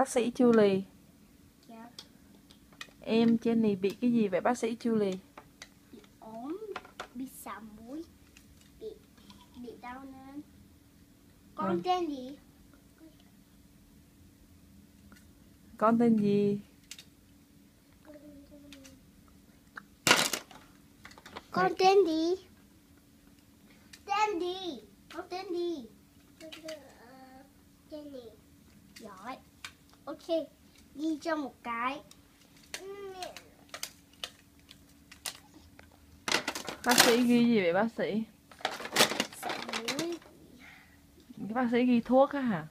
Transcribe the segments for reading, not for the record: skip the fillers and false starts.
Bác sĩ Julie, Dạ. em Jenny bị cái gì vậy bác sĩ Julie? Bị ốm, bị sạm mũi, bị đau nên. Con tên gì? Con tên gì? Con tên gì? Tên gì? Con tên gì? Tên gì? Giỏi. Ok, ghi cho một cái. Bác sĩ ghi gì vậy bác sĩ? Sạm mũi. Cái bác sĩ ghi thuốc á hả?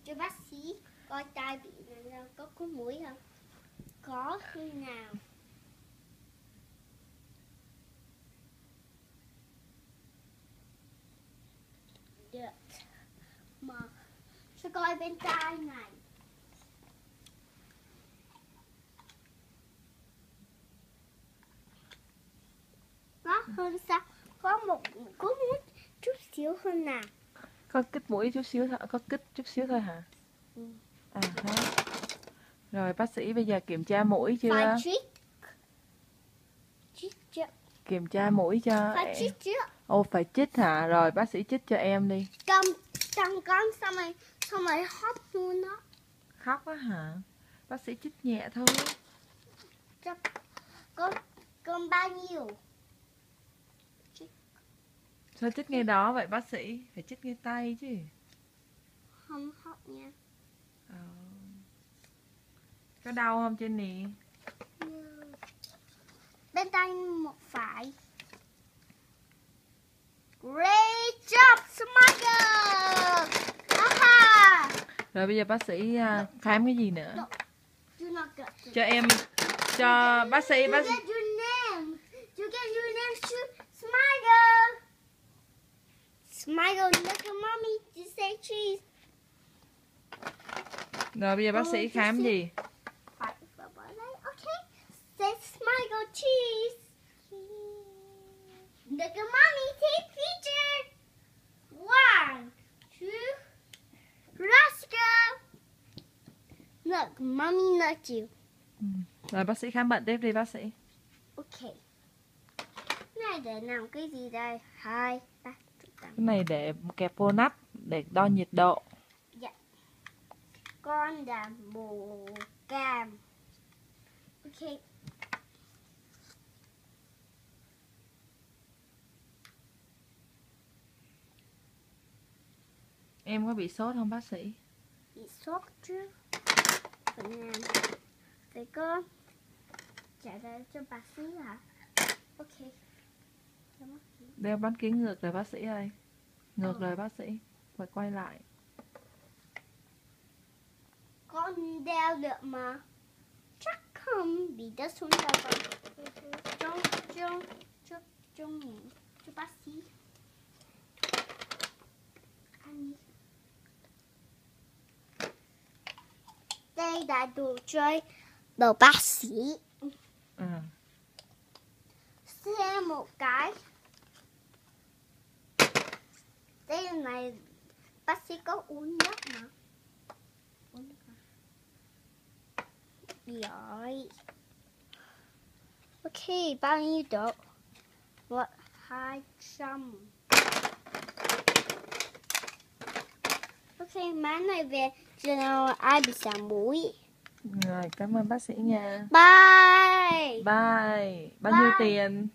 Cho bác sĩ coi tai bị có mũi không? Có khi nào? Được. Mà sẽ coi bên tai này. Nó hơn sao? Có một mũi chút xíu hơn nào. Có kích mũi chút xíu thôi, có kích chút xíu thôi hả? Ừ. À ha. Rồi bác sĩ bây giờ kiểm tra mũi chưa? Phải chích chưa? Kiểm tra mũi cho Phải em. chích chưa? Ồ phải chích hả? Rồi bác sĩ chích cho em đi. Cầm con xong rồi hóc luôn đó. Khóc á hả? Bác sĩ chích nhẹ thôi. Chắc con bao nhiêu? Sao chích ngay đó vậy bác sĩ? Phải chích ngay tay chứ. Không hóc nha. Có đau không Jenny? Bên tay một phải. Great job, Smiler! Aha! Rồi bây giờ bác sĩ khám cái gì nữa? Do not get Cho em, cho bác sĩ, You get your name. You get your name to Smiler. Smiler, look at mommy. You say cheese. Rồi bây giờ bác sĩ khám gì? Okay. Say Smiler cheese. Look at mommy. Take picture. 1, 2. Let's go. Look, mommy knocked you. Rồi bác sĩ khám bệnh tiếp đi bác sĩ. Ok. Này để làm cái gì đây? 2, 3, 4. Cái này để kẹp vô nắp để đo nhiệt độ. Dạ. Con là màu cam. Ok. Em có bị sốt không bác sĩ? Bị sốt chứ. Phải làm. Để con trả lời cho bác sĩ hả? Ok. Đeo bán kính ngược rồi bác sĩ ơi. Ngược rồi bác sĩ. Phải quay lại. Con đeo được mà. Chắc không bị đất xuống đâu con. Trong miệng cho bác sĩ. Đây là đồ chơi đồ bác sĩ. Xem một cái. Đây này bác sĩ có uống nước mà. Giỏi. Ok, bao nhiêu độ? 200. Ok, má này về cho ai bị sạm mũi. Rồi, cảm ơn bác sĩ nha. Bye. Bye. Bao nhiêu tiền?